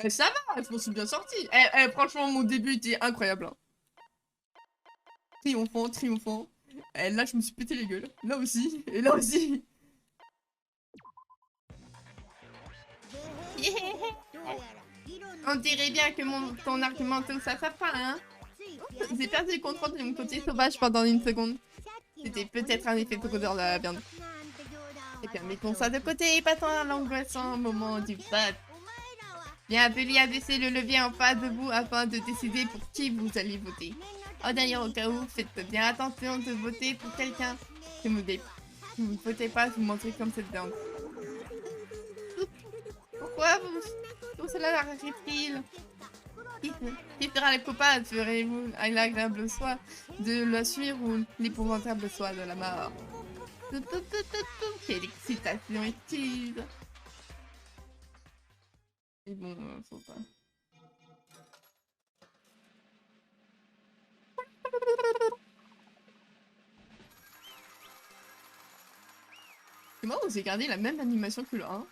Ça va, je m'en suis bien sortie. Franchement, mon début était incroyable. Hein. Triomphant, triomphant. Là, je me suis pété les gueules. Là aussi, et là aussi. On dirait bien que ton argument tout ça va pas, hein. J'ai perdu le contrôle de mon côté sauvage pendant une seconde. C'était peut-être un effet secondaire de la viande. Et bien, mettons ça de côté et passons à l'angoissant moment du vote. Bien, appelez à baisser le levier en face de vous afin de décider pour qui vous allez voter. Oh, d'ailleurs, au cas où, faites bien attention de voter pour quelqu'un. Si vous ne votez pas, vous montrez comme cette viande. Pourquoi tout cela arrive-t-il? Qui sera le coupable? Ferez-vous l'agréable soit de la suivre ou l'épouvantable soit de la mort? Quelle excitation est-il? Et bon, faut pas. C'est moi ou j'ai gardé la même animation que le 1?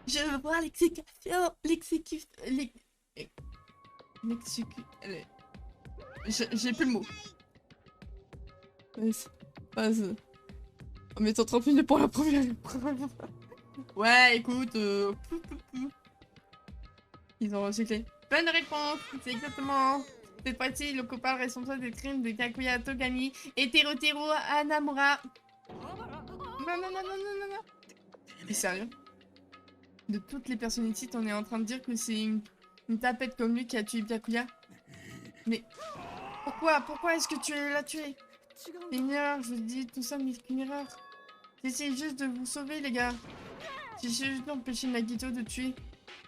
Je veux voir l'exécution. J'ai plus le mot. Vas-y. Oh, mais t'es 30 minutes pour la première. Ouais, écoute. Ils ont recyclé. Bonne réponse. C'est exactement. Cette fois-ci, le coupable responsable des crimes de Takuya Togami et Terotero Hanamura. Non. T'es sérieux? De toutes les personnes ici, t'en es en train de dire que c'est une tapette comme lui qui a tué Byakuya? Mais pourquoi est-ce que tu l'as tué? C'est une erreur, je vous dis, tout ça mais c'est une erreur. J'essaie juste de vous sauver, les gars. J'essaie juste d'empêcher Nagito de tuer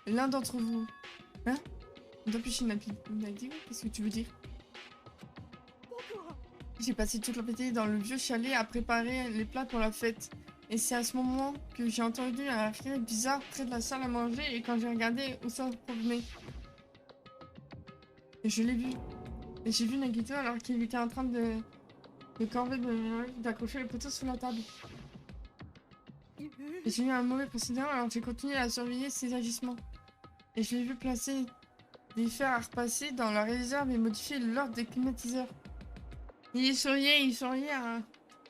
l'un d'entre vous. Hein? D'empêcher Nagito? Qu'est-ce que tu veux dire? J'ai passé toute l'après-midi dans le vieux chalet à préparer les plats pour la fête. Et c'est à ce moment que j'ai entendu un cri bizarre près de la salle à manger et quand j'ai regardé où ça provenait. Et je l'ai vu. Et j'ai vu Nagito alors qu'il était en train de corver d'accrocher le poteau sur la table. Et j'ai eu un mauvais précédent alors j'ai continué à surveiller ses agissements. Et je l'ai vu placer des fers à repasser dans la réserve et modifier l'ordre des climatiseurs. Il souriait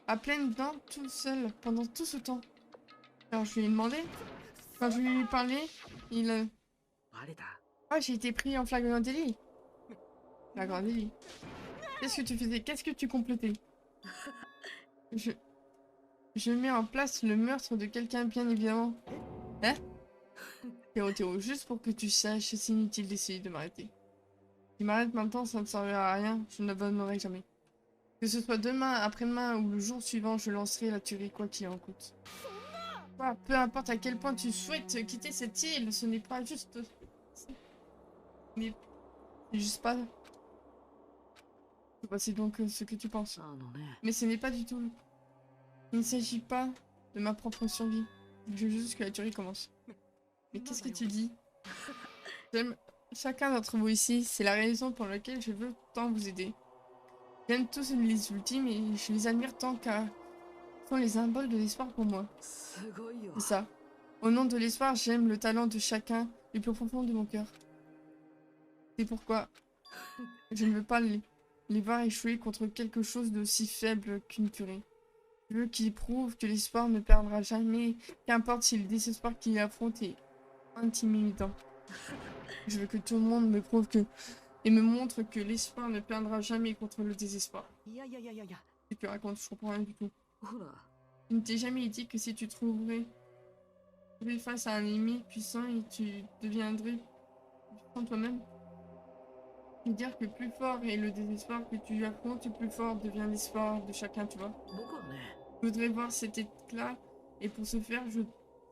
à pleines dents tout seul pendant tout ce temps. Alors je lui ai demandé, quand je lui ai parlé, il... Ah, j'ai été pris en flagrant délit. Flagrant délit. Qu'est-ce que tu faisais? Qu'est-ce que tu complotais? Je mets en place le meurtre de quelqu'un, bien évidemment. Hein? Théo, juste pour que tu saches, c'est inutile d'essayer de m'arrêter. Si tu m'arrêtes maintenant, ça ne servira à rien, je n'abandonnerai jamais. Que ce soit demain, après-demain ou le jour suivant, je lancerai la tuerie quoi qu'il en coûte. Peu importe à quel point tu souhaites quitter cette île, ce n'est pas juste... C'est juste pas... C'est donc ce que tu penses. Mais ce n'est pas du tout... Il ne s'agit pas de ma propre survie. Je veux juste que la tuerie commence. Mais qu'est-ce que tu dis? J'aime chacun d'entre vous ici, c'est la raison pour laquelle je veux tant vous aider. J'aime tous les ultimes et je les admire tant car ils sont les symboles de l'espoir pour moi. C'est ça. Au nom de l'espoir, j'aime le talent de chacun du plus profond de mon cœur. C'est pourquoi je ne veux pas les voir échouer contre quelque chose d'aussi faible qu'une tuerie. Je veux qu'ils prouvent que l'espoir ne perdra jamais, qu'importe si le désespoir qu'il affronte est intimidant. Je veux que tout le monde me prouve que... et me montre que l'espoir ne perdra jamais contre le désespoir. Et tu racontes, je comprends rien du tout. Je ne t'ai jamais dit que si tu trouverais face à un ennemi puissant et tu deviendrais puissant toi-même. Et dire que plus fort est le désespoir que tu affrontes, plus fort devient l'espoir de chacun, tu vois. Je voudrais voir cet éclat et pour ce faire, je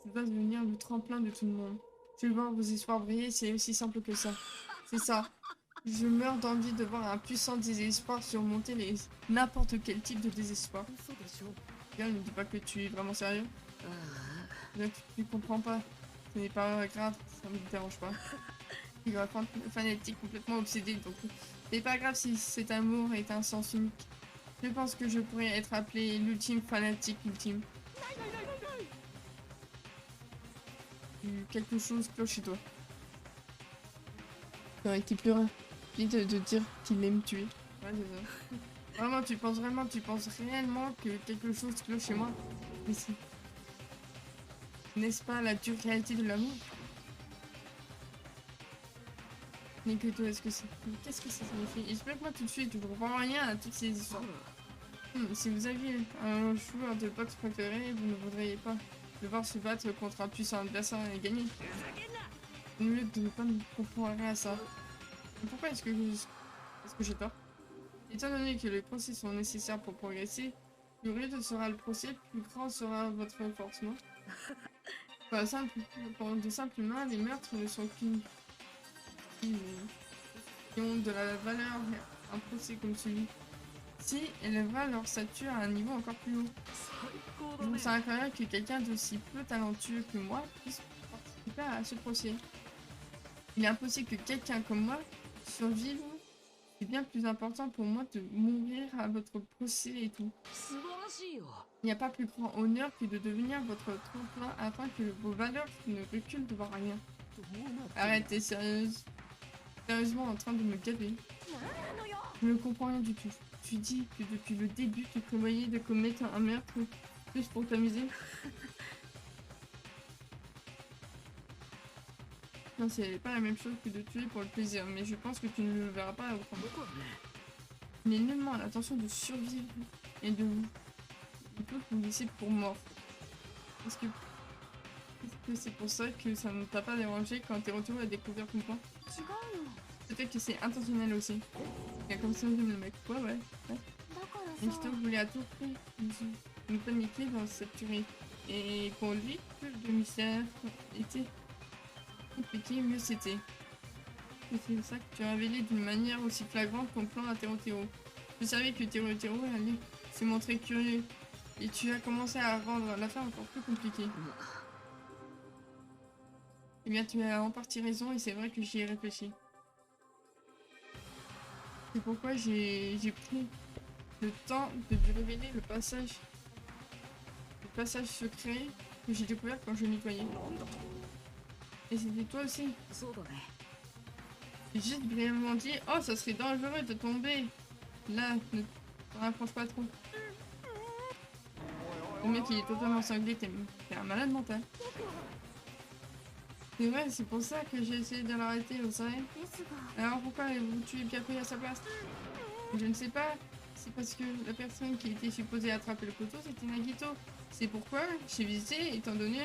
dois devenir le tremplin de tout le monde. Je veux voir vos espoirs briller, c'est aussi simple que ça. C'est ça. Je meurs d'envie de voir un puissant désespoir surmonter n'importe quel type de désespoir. Bien, ne dis pas que tu es vraiment sérieux. Tu comprends pas. Ce n'est pas grave, ça me dérange pas. Il va prendre fanatique complètement obsédé, donc c'est pas grave si cet amour est un sens unique. Je pense que je pourrais être appelé l'ultime fanatique ultime. quelque chose cloche chez toi. Ça aurait été plus rapide de dire qu'il aime tuer. Ouais, c'est ça. Vraiment, tu penses réellement que quelque chose cloche chez moi? Mais si. N'est-ce pas la dure réalité de l'amour? Mais que toi, est-ce que c'est... Qu'est-ce que ça signifie? Explique-moi tout de suite, je comprends rien à toutes ces histoires. Si vous aviez un joueur de boxe préféré, vous ne voudriez pas le voir se battre contre un puissant adversaire et gagner. Mieux de ne pas me comparer à ça. Pourquoi est-ce que j'ai tort? Étant donné que les procès sont nécessaires pour progresser, plus rude sera le procès, plus grand sera votre force, non? Pour de simples mains, les meurtres ne sont qu'une... qui ont de la valeur, un procès comme celui-ci élèvera leur statut à un niveau encore plus haut. Je trouve ça incroyable que quelqu'un d'aussi peu talentueux que moi puisse participer à ce procès. Il est impossible que quelqu'un comme moi survive. C'est bien plus important pour moi de mourir à votre procès et tout. Il n'y a pas plus grand honneur que de devenir votre tremplin afin que vos valeurs ne reculent devant rien. Arrête, t'es sérieusement en train de me gaver. Je ne comprends rien du tout. Tu dis que depuis le début, tu prévoyais de commettre un meurtre juste pour t'amuser. Non, c'est pas la même chose que de tuer pour le plaisir, mais je pense que tu ne le verras pas autrement. Il est nullement à l'intention de survivre et de vous laisser pour mort. Est-ce que c'est pour ça que ça ne t'a pas dérangé quand t'es retourné à découvrir ton plan? Peut-être que c'est intentionnel aussi. Il y a comme ça le mec. Ouais. Nikito voulait à tout prix nous paniquer dans cette tuerie. Et pour lui, plus le mystère était compliqué, mieux c'était. Et c'est ça que tu as révélé d'une manière aussi flagrante ton plan à Tero. Je savais que Tero allait se montrer curieux. Et tu as commencé à rendre l'affaire encore plus compliquée. Eh bien, tu as en partie raison et c'est vrai que j'y ai réfléchi. C'est pourquoi j'ai pris le temps de lui révéler le passage secret que j'ai découvert quand je nettoyais. Et c'était toi aussi. J'ai juste brièvement dit, oh, ça serait dangereux de tomber. Là, ne t'en approche pas trop. Le mec, il est totalement cinglé, t'es un malade mental. C'est vrai, c'est pour ça que j'ai essayé de l'arrêter, vous savez. Alors pourquoi vous tuez Byakuya à sa place? Je ne sais pas. C'est parce que la personne qui était supposée attraper le couteau, c'était Nagito. C'est pourquoi j'ai visité, étant donné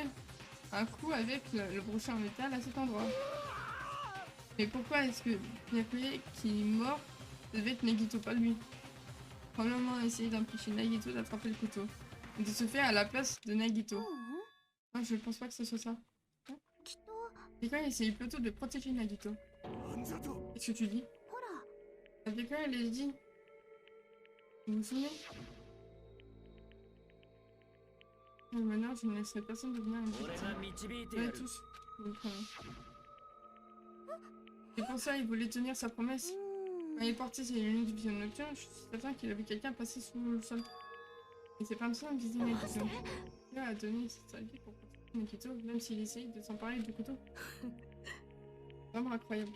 un coup avec le brochet en métal à cet endroit. Mais pourquoi est-ce que Byakuya qui est mort devait être Nagito, pas lui? Probablement essayer d'empêcher Nagito d'attraper le couteau. Et de se faire à la place de Nagito. Non, je ne pense pas que ce soit ça. Byakuya essayait plutôt de protéger Nagito. Qu'est-ce que tu dis? Byakuya, elle a dit. Vous vous souvenez? Maintenant, je ne laisserai personne devenir une victime. Ouais, tous. Vous prenez. C'est pour ça, il voulait tenir sa promesse. Quand il est parti ses lunettes de vision nocturne, je suis certain qu'il a vu quelqu'un passer sous le sol. Et c'est pas ça qui disait Nagito. Il a donné sa vie pour protéger Nagito, même s'il essaye de s'emparer du couteau. Vraiment incroyable.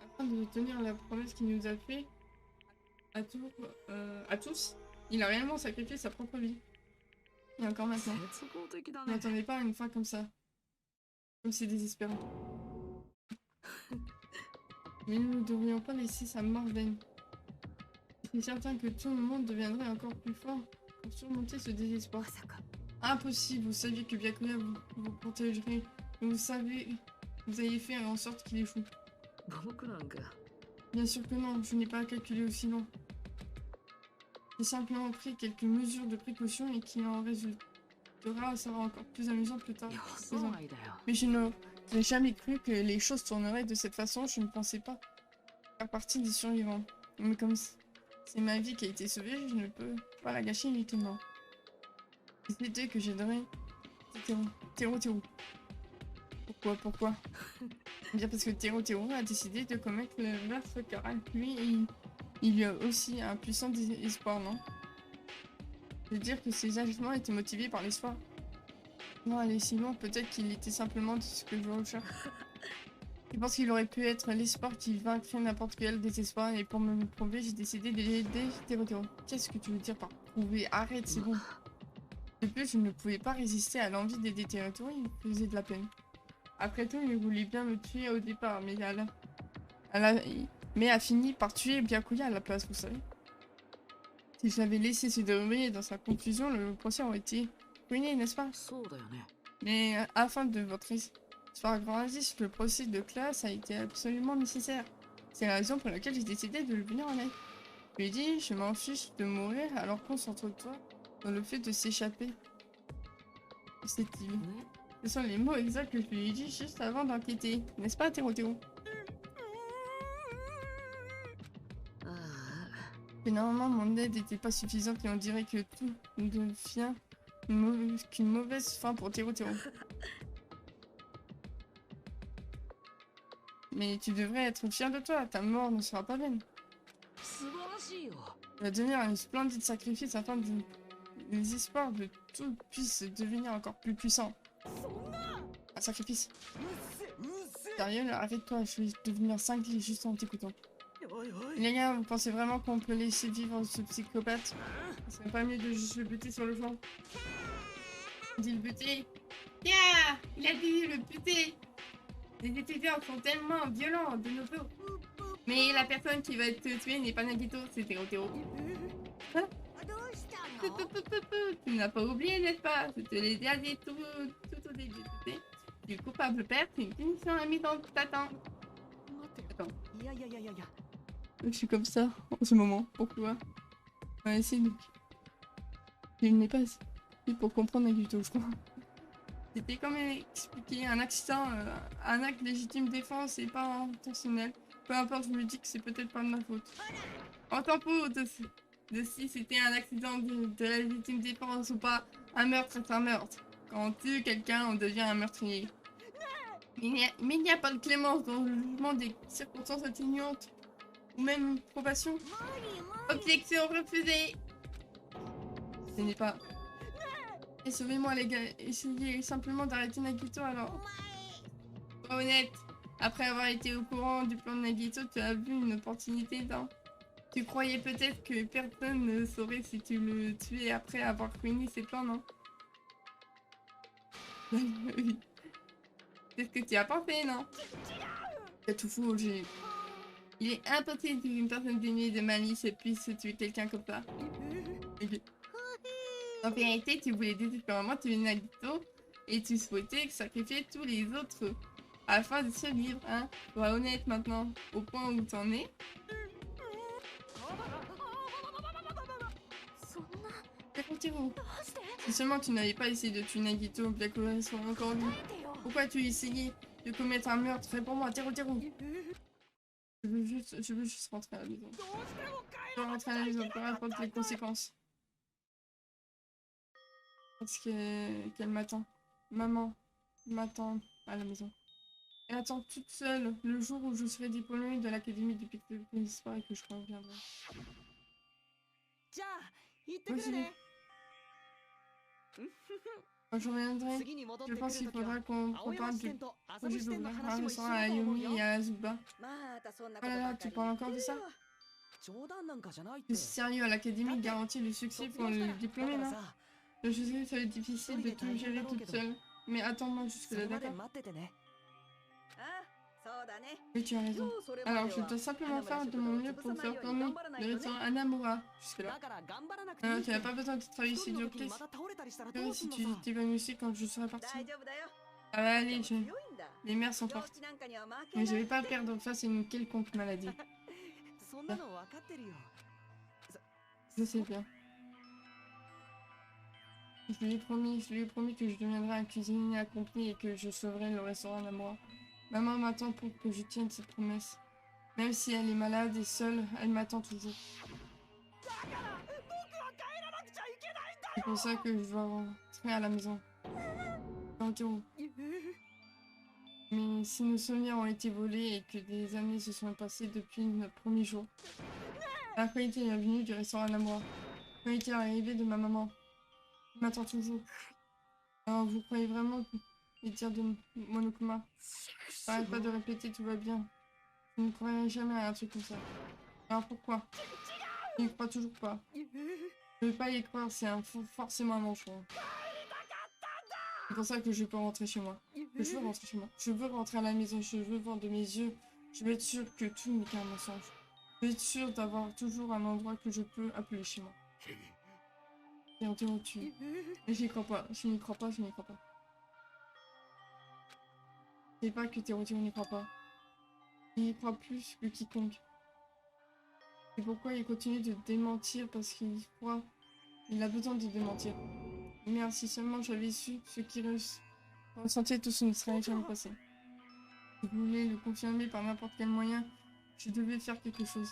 Afin de tenir la promesse qu'il nous a fait à tous, il a réellement sacrifié sa propre vie. Et encore maintenant. Je n'attendais pas une fin comme ça. Comme c'est désespérant. Mais nous ne devrions pas laisser sa mort vaine. C'est certain que tout le monde deviendrait encore plus fort pour surmonter ce désespoir. Impossible, vous saviez que Byakuya vous protégerait. Vous avez fait en sorte qu'il échoue. Bien sûr que non, je n'ai pas calculé aussi long. J'ai simplement pris quelques mesures de précaution et qu'il en résultera, ça sera encore plus amusant plus tard. Mais je n'ai jamais cru que les choses tourneraient de cette façon, je ne pensais pas faire partie des survivants. Mais comme c'est ma vie qui a été sauvée, je ne peux pas la gâcher inutilement. C'était que j'aiderais Tero. Pourquoi? Bien parce que Tero a décidé de commettre le meurtre car lui, il y a aussi un puissant désespoir, non? Je veux dire que ses agissements étaient motivés par l'espoir. Non, aller si loin, peut-être qu'il était simplement de ce que je recherche. Je pense qu'il aurait pu être l'espoir qui vaincrait n'importe quel désespoir, et pour me le prouver, j'ai décidé d'aider Teruto. Qu'est-ce que tu veux dire par prouver? Arrête, c'est bon. De plus, je ne pouvais pas résister à l'envie d'aider Teruto, il me faisait de la peine. Après tout, il voulait bien me tuer au départ, mais mais a fini par tuer Byakuya à la place, vous savez. Si je l'avais laissé se dérouler dans sa confusion, le procès aurait été ruiné, n'est-ce pas? Mais afin de votre histoire grandisse, le procès de classe a été absolument nécessaire. C'est la raison pour laquelle j'ai décidé de le venir en aide. Je lui ai dit, je m'en fiche de mourir, alors concentre-toi dans le fait de s'échapper. C'est-il. Ce sont les mots exacts que je lui ai dit juste avant d'enquêter, n'est-ce pas, Teruto? Finalement, mon aide n'était pas suffisante et on dirait que tout devient qu'une mauvaise fin pour Teruto. Mais tu devrais être fier de toi, ta mort ne sera pas vaine. Tu vas devenir un splendide sacrifice afin que les espoirs de tout puissent devenir encore plus puissants. Un sacrifice. Sérieux, arrête-toi, je vais devenir cinglé juste en t'écoutant. Les gars, vous pensez vraiment qu'on peut laisser vivre ce psychopathe? Ce serait pas mieux de juste le buter sur le flanc? Dit le buter. Tiens, il a dit le buter. Les étudiants sont tellement violents de nos jours. Mais la personne qui va te tuer n'est pas Nagito, c'est Teruto. Hein? Tu n'as pas oublié, n'est-ce pas? Je te l'ai déjà dit tout au début. Tu sais. Tu es coupable, père, c'est une punition à mise en t'attend. Attends. Je suis comme ça en ce moment. Pourquoi? On va essayer de... Il n'est pas assez pour comprendre Nagito, je crois. C'était comme expliqué, un accident, un acte légitime défense et pas intentionnel. Peu importe, je me dis que c'est peut-être pas de ma faute. En tant pour de si c'était un accident de la légitime défense ou pas, un meurtre est un meurtre. Quand on tue quelqu'un, on devient un meurtrier. Mais il n'y a pas de clémence dans le jugement des circonstances atténuantes ou même une probation. Objection refusée. Ce n'est pas... Et sauvez-moi les gars, essayez simplement d'arrêter Nagito alors. Sois honnête, après avoir été au courant du plan de Nagito, tu as vu une opportunité dans... Tu croyais peut-être que personne ne saurait si tu le tuais après avoir ruiné ses plans, non? Oui. C'est ce que tu as pensé, non? C'est tout fou, j'ai... Il est impossible qu'une personne dénuée de malice puisse tuer quelqu'un comme ça. Okay. En vérité, tu voulais désespérément tuer Nagito et tu souhaitais sacrifier tous les autres afin de survivre, hein? Sois honnête maintenant, au point où t'en es. Teruto, si seulement tu n'avais pas essayé de tuer Nagito, Byakuya serait encore lui. Pourquoi tu essayais de commettre un meurtre? Réponds-moi, Teruto. Je veux juste rentrer à la maison. Je veux rentrer à la maison, peu importe les conséquences. Parce qu'elle m'attend. Maman m'attend à la maison. Elle attend toute seule le jour où je serai diplômée de l'académie de Pixar et que je reviendrai. Quand je reviendrai, je pense qu'il faudra qu'on reparle du projet d'ouvrir un restaurant à Ayumi et à Azuba. Oh là là, tu parles encore de ça? Je suis sérieux, à l'académie garantit le succès pour le diplômé, non? Je sais que ça va être difficile de tout gérer toute seule, mais attends-moi jusque-là, d'accord? Oui, tu as raison. Alors, je dois simplement faire de mon mieux pour faire tourner le restaurant Anamura jusque-là. Tu n'as pas besoin de travailler si dur, please. Si tu t'évanouissais quand je serai partie. Ah bah allez, les mères sont fortes. Mais je vais pas perdre face à une quelconque maladie. Là. Je sais bien. Je lui ai promis que je deviendrai un cuisinier accompli et que je sauverai le restaurant Anamura. Maman m'attend pour que je tienne cette promesse. Même si elle est malade et seule, elle m'attend toujours. C'est pour ça que je dois rentrer à la maison. Mais si nos souvenirs ont été volés et que des années se sont passées depuis notre premier jour. La qualité est venue du restaurant Anamura. La qualité est arrivée de ma maman. Elle m'attend toujours. Alors, vous croyez vraiment les dires de Monokuma? J'arrête pas de répéter, tout va bien. Je ne croirais jamais à un truc comme ça. Alors pourquoi? Je n'y crois toujours pas. Je ne veux pas y croire, c'est forcément un mensonge. C'est pour ça que je peux rentrer chez moi. Que je veux rentrer chez moi. Je veux rentrer à la maison, je veux voir de mes yeux. Je veux être sûre que tout n'est qu'un mensonge. Je veux être sûre d'avoir toujours un endroit que je peux appeler chez moi. Et on t'es mais j'y crois pas, je n'y crois pas, je n'y crois pas. Je sais pas que Teroti n'y croit pas. Il y croit plus que quiconque. Et pourquoi il continue de démentir parce qu'il y croit. Il a besoin de démentir. Merde, si seulement j'avais su ce qu'il ressentait, tout ce ne serait jamais passé. Je voulais le confirmer par n'importe quel moyen. Je devais faire quelque chose.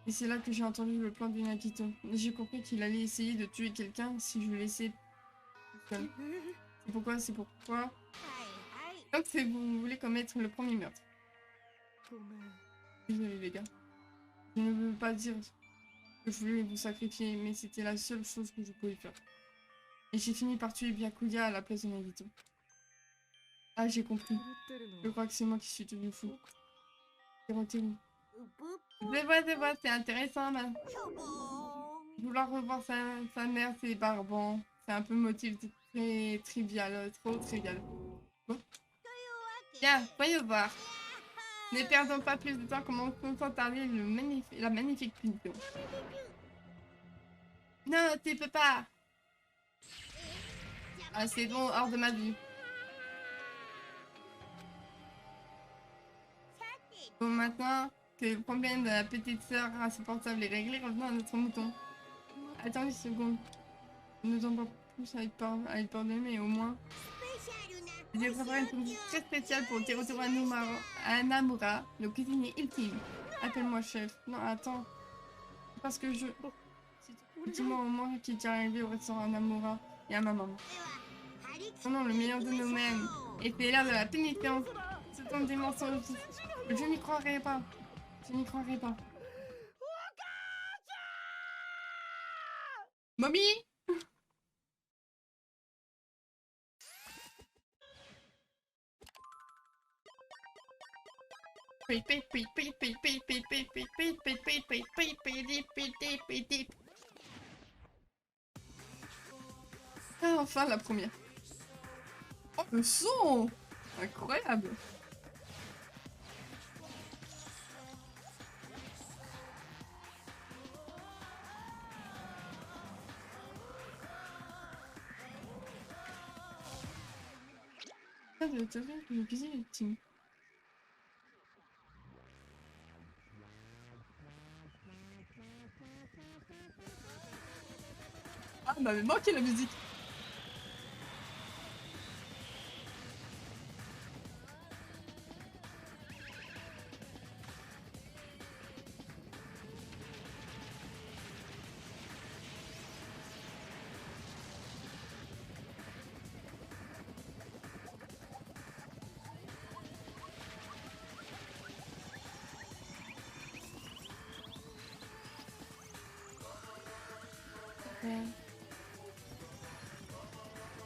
Et c'est là que j'ai entendu le plan de Nakito. J'ai compris qu'il allait essayer de tuer quelqu'un si je le laissais seul. C'est pourquoi... Donc vous voulez commettre le premier meurtre. Désolé les gars. Je ne veux pas dire que je voulais vous sacrifier, mais c'était la seule chose que je pouvais faire. Et j'ai fini par tuer Byakuya à la place de Nagito. Ah, j'ai compris. Je crois que c'est moi qui suis devenu fou. C'est vrai, c'est intéressant, là. Vouloir revoir sa mère, c'est barbant. C'est un peu motif très trivial, trop trivial. Bon. Bien, voyons voir. Ne perdons pas plus de temps, commençons à tarder la magnifique punition. Non, tu peux pas. Ah, c'est bon, hors de ma vue. Bon, maintenant que le problème de la petite sœur insupportable est réglé, revenons à notre mouton. Attends une seconde. Nous n'avons pas plus à y pardonner, mais au moins... J'ai préparé une conduite très spéciale pour Terotoro Anamura, le cuisinier ultime. Appelle-moi chef. Non, attends. Parce que je... Dis-moi au moins qu'il est arrivé au restaurant Anamura et à ma maman. Prenons le meilleur de nous-mêmes et fais l'air de la pénitence. Ce sont des mensonges. Je n'y croirais pas. Je n'y croirais pas. Mommy! Ah, enfin la première. Oh, le son! Incroyable! De théorie que le cuisine ultime. Ah, m'avait manqué la musique!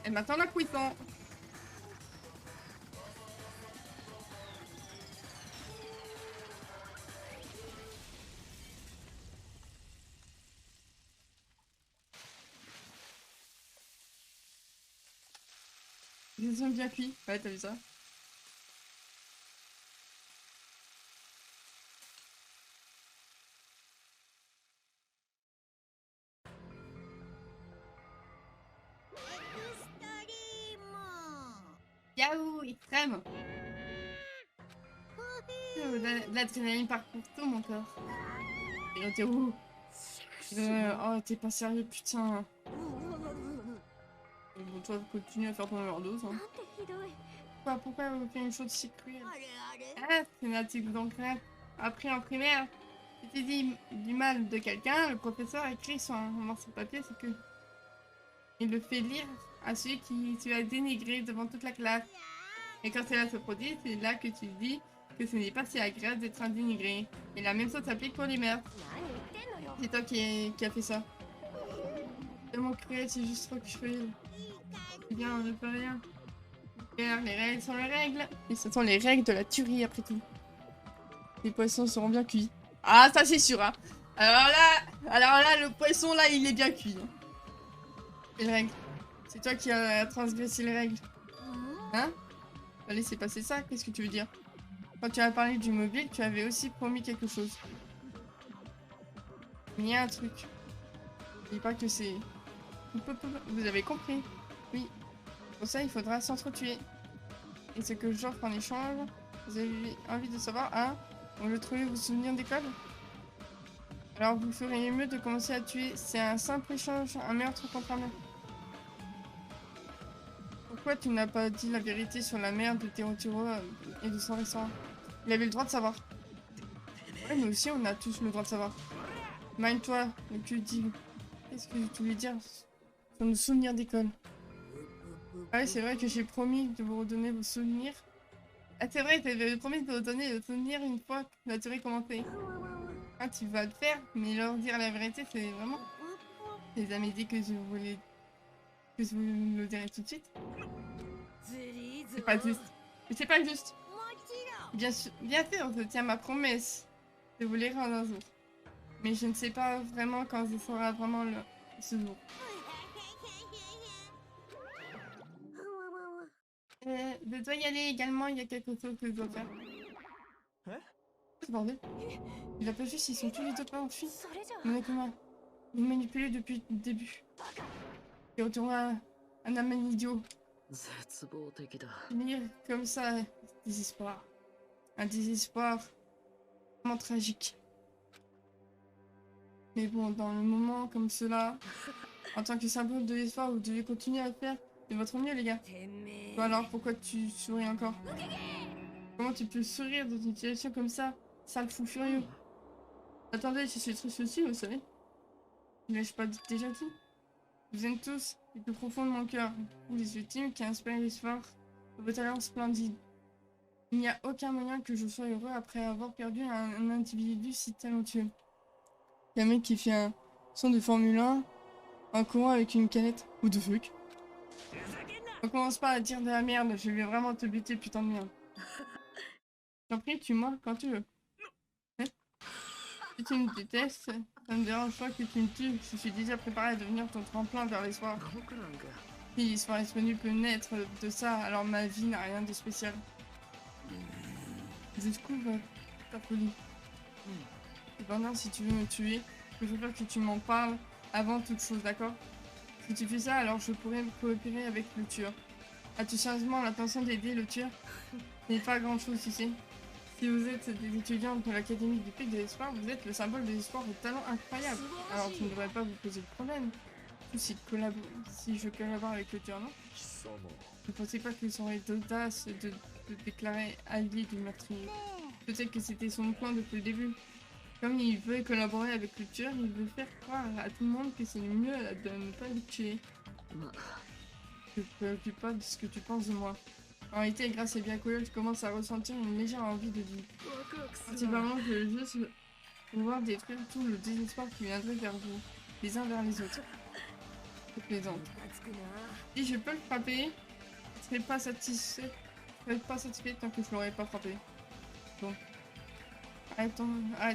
Et maintenant la cuisson. Ils sont bien cuits. Ouais, t'as vu ça? Yahoo, extrême! L'adrénaline parcourt tout mon corps. Et t'es où? Oh, t'es pas sérieux, putain. Bon, toi, continue à faire ton overdose. Hein. Pourquoi vous faites une chose si cruelle? Ah, c'est natif d'encre. Appris en primaire. Si tu dis du mal de quelqu'un, le professeur écrit sur un morceau de papier, c'est que... Il le fait lire à celui qui tu as dénigré devant toute la classe. Et quand cela se produit, c'est là que tu dis que ce n'est pas si agréable d'être un dénigré. Et la même chose s'applique pour les meurtres. C'est toi qui a fait ça. Tellement cruel, c'est juste trop cruel. C'est bien, on ne peut rien. Regarde, les règles sont les règles. Et ce sont les règles de la tuerie après tout. Les poissons seront bien cuits. Ah, ça c'est sûr, hein. Alors là, le poisson là, il est bien cuit. Les règles. C'est toi qui as transgressé les règles. Hein? Allez, c'est passé ça, qu'est-ce que tu veux dire? Quand tu as parlé du mobile, tu avais aussi promis quelque chose. Il y a un truc. Je dis pas que c'est... Vous avez compris? Oui. Pour ça, il faudra s'entretuer. Et ce que j'offre en échange, vous avez envie de savoir, hein? On veut trouver vos souvenirs d'école? Alors vous feriez mieux de commencer à tuer. C'est un simple échange, un meurtre contre un meurtre. Pourquoi tu n'as pas dit la vérité sur la mère de Teotiro et de son restaurant? Il avait le droit de savoir. Ouais, nous aussi, on a tous le droit de savoir. Mind-toi, le cul dit. Qu'est-ce que tu voulais dire sur nos souvenirs d'école? Ouais, c'est vrai que j'ai promis de vous redonner vos souvenirs. Ah, c'est vrai, t'avais promis de vous donner vos souvenirs une fois que la tuerie commençait. Ah, tu vas le faire, mais leur dire la vérité, c'est vraiment... J'ai jamais dit que je voulais... que je vous le dirais tout de suite. C'est pas juste. Mais c'est pas juste. Bien sûr, je tiens ma promesse de vous les rendre un jour. Mais je ne sais pas vraiment quand ce sera vraiment ce jour. Je dois y aller également, il y a quelque chose que je dois faire. Ce bordel. Il a pas juste, ils sont tous les deux pas enfuis. Monokuma, il est manipulé depuis le début. Et retourne à un âme idiot. Finir comme ça, désespoir. Un désespoir vraiment tragique. Mais bon, dans le moment comme cela, en tant que symbole de l'espoir, vous devez continuer à faire de votre mieux, les gars. Bon alors, pourquoi tu souris encore? Comment tu peux sourire dans une situation comme ça? Sale fou furieux. Attendez, je suis triste aussi, vous savez. Ne l'ai-je pas déjà dit? Vous êtes tous, les plus profonds de mon cœur, vous les ultimes qui inspirent l'espoir de vos talents splendides. Il n'y a aucun moyen que je sois heureux après avoir perdu un individu si talentueux. Il y a un mec qui fait un son de Formule 1 en courant avec une canette. What the fuck? On commence pas à dire de la merde, je vais vraiment te buter, putain de merde. J'en prie, tu moi quand tu veux. Hein? Si tu me détestes, ça me dérange pas que tu me tues. Je suis déjà préparé à devenir ton tremplin vers l'espoir. Si l'espoir disponible peut naître de ça, alors ma vie n'a rien de spécial. Je découvre ta folie. Cependant, si tu veux me tuer, je préfère que tu m'en parles avant toute chose, d'accord? Si tu fais ça, alors je pourrais coopérer avec le tueur. As-tu sérieusement l'intention d'aider le tueur? Ce n'est pas grand-chose ici. Si vous êtes des étudiants de l'Académie du Pic de l'Espoir, vous êtes le symbole de l'espoir au talent incroyable. Alors tu ne devrais pas vous poser de problème. Si je collabore avec le tueur, non? Ne pensez pas qu'il serait d'audace de déclarer allié du meurtrier. Peut-être que c'était son plan depuis le début. Comme il veut collaborer avec le tueur, il veut faire croire à tout le monde que c'est le mieux de ne pas le tuer. Je ne me préoccupe pas de ce que tu penses de moi. En réalité, grâce à Byakuya, je commence à ressentir une légère envie de vie. Principalement, je veux juste pouvoir détruire tout le désespoir qui viendrait vers vous, les uns vers les autres. Je plaisante. Si je peux le frapper, je serai pas satisfait. Je serai pas satisfait tant que je l'aurais pas frappé. Bon. Arrête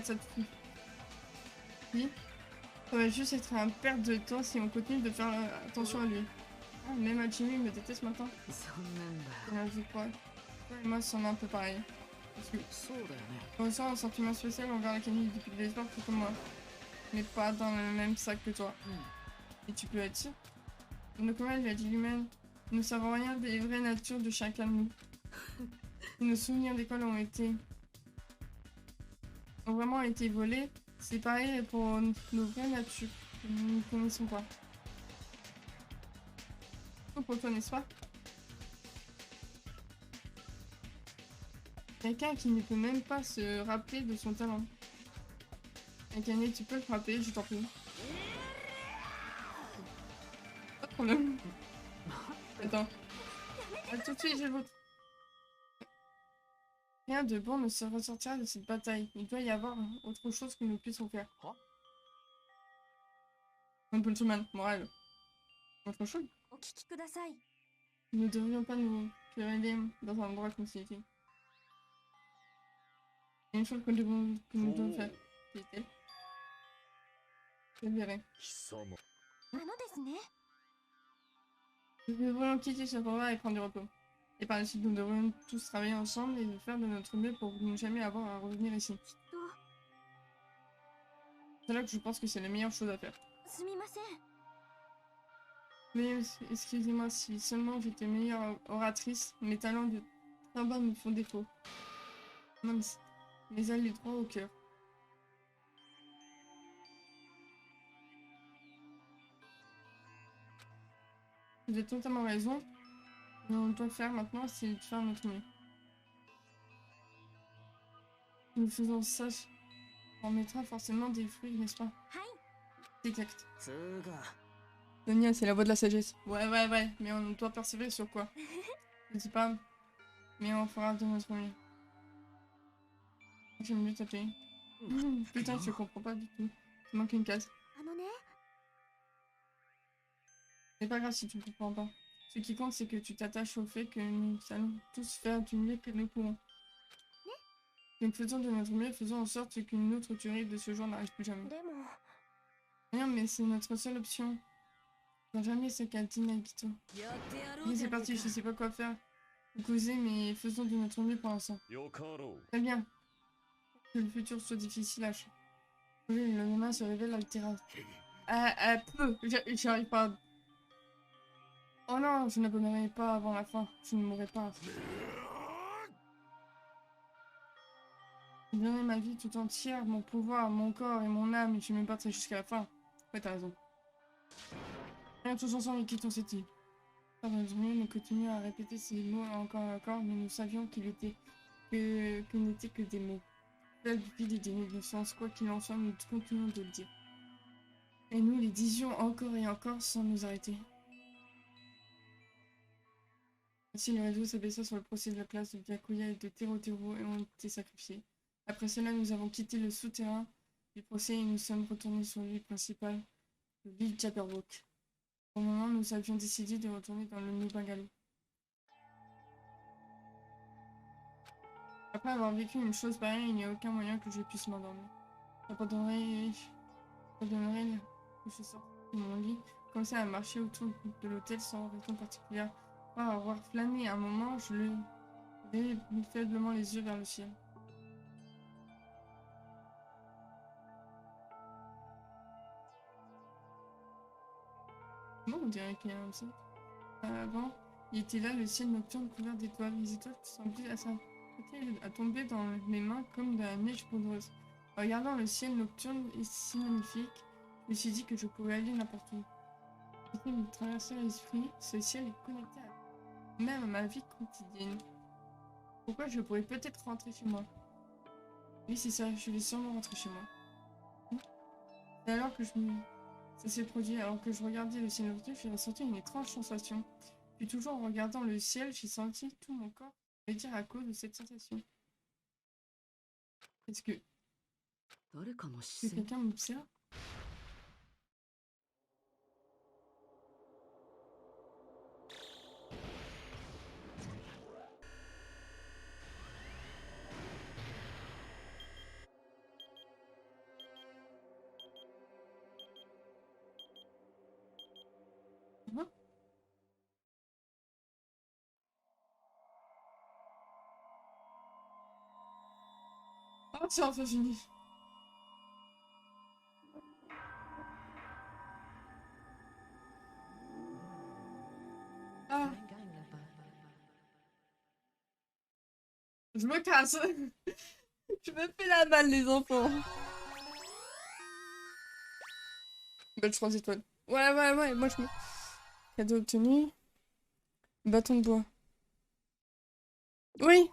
ça tout de suite. Oui. Ça va juste être un perte de temps si on continue de faire attention à lui. Ah, même Hajime me déteste maintenant. Je crois. Et moi, c'en est un peu pareil. Parce que je ressens un sentiment spécial envers l'Académie depuis de l'espoir tout comme moi. Mais pas dans le même sac que toi. Et tu peux être sûr? Monokuma lui a dit lui-même. Nous ne savons rien des vraies natures de chacun de nous. Nos souvenirs d'école ont vraiment été volés. C'est pareil pour nos vraies natures que nous ne connaissons pas. Pour toi, n'est-ce pas? Quelqu'un qui ne peut même pas se rappeler de son talent. Akane, tu peux le frapper, je t'en prie. Pas de problème. Attends. Tout de suite, je vote. Rien de bon ne se ressortira de cette bataille. Il doit y avoir autre chose que nous puissions faire. Un gentleman, moral. Autre chose. Nous ne devrions pas nous révéler dans un endroit comme celui-ci. Il y a une chose que nous devons faire. Quelle est-elle? Je verrai. Je vais vraiment quitter ce endroit et prendre du repos. Et par la suite, nous devrions tous travailler ensemble et faire de notre mieux pour ne jamais avoir à revenir ici. C'est là que je pense que c'est la meilleure chose à faire. Mais excusez-moi, si seulement j'étais meilleure oratrice, mes talents de travail me font défaut. Mince, mes allées droit au cœur. Vous avez totalement raison. Ce qu'on doit faire maintenant, c'est de faire notre mieux. Nous faisons ça, on mettra forcément des fruits, n'est-ce pas? Exact. Daniel, c'est la voix de la sagesse. Ouais, mais on doit persévérer sur quoi? Je dis pas, mais on fera de notre mieux. J'aime mieux taper. Putain, je comprends pas du tout. Il manque une case. C'est pas grave si tu ne comprends pas. Ce qui compte, c'est que tu t'attaches au fait que nous allons tous faire du mieux que nous pouvons. Donc faisons de notre mieux, faisons en sorte qu'une autre tuerie de ce genre n'arrive plus jamais. Rien, mais c'est notre seule option. On va jamais ce qu'a dit Nagito. Oui, c'est parti, je sais pas quoi faire. Vous causez, mais faisons de notre mieux pour l'instant. Très bien. Que le futur soit difficile à changer. Le lendemain se révèle altérable. Peu, j'y arrive pas. Oh non, je n'abonnerai pas avant la fin. Je ne mourrai pas. J'ai donné ma vie tout entière, mon pouvoir, mon corps et mon âme, et je me battrai jusqu'à la fin. Ouais, t'as raison. Rien tous ensemble et quittons cette île. Par notre mieux, nous continuons à répéter ces mots encore et encore, mais nous savions qu'ils n'étaient que des mots. Faibles, vides et dénués de sens, quoi qu'il en soit, nous continuons de le dire. Et nous les disions encore et encore sans nous arrêter. Ainsi, le réseau s'abaissa sur le procès de la place de Byakuya et de Teruteru et ont été sacrifiés. Après cela, nous avons quitté le souterrain du procès et nous sommes retournés sur l'île principale, l'île Jabberwock. Au moment, nous avions décidé de retourner dans le New Bungalow. Après avoir vécu une chose pareille, il n'y a aucun moyen que je puisse m'endormir. J'abandonnerai que je sorte de mon lit, commencer à marcher autour de l'hôtel sans raison particulière. Après avoir flâné un moment, je levai faiblement les yeux vers le ciel. Bon, on dirait qu'il y a un petit. Avant, il était là, le ciel nocturne couvert d'étoiles. Les étoiles semblaient à tomber dans mes mains comme de la neige poudreuse. En regardant le ciel nocturne et si magnifique, je me suis dit que je pouvais aller n'importe où. L'idée me traversait l'esprit, ce ciel est connecté même à ma vie quotidienne. Pourquoi je pourrais peut-être rentrer chez moi? Oui, c'est ça, je vais sûrement rentrer chez moi. Et alors que ça s'est produit, alors que je regardais le ciel nocturne, j'ai ressenti une étrange sensation. Puis toujours en regardant le ciel, j'ai senti tout mon corps dire à cause de cette sensation. Est-ce que quelqu'un m'observe? Oh tiens, c'est fini. Ah, je me casse. Je me fais la balle, les enfants. Belle 3 étoiles. Ouais, moi je me... Cadeau obtenu. Bâton de bois. Oui.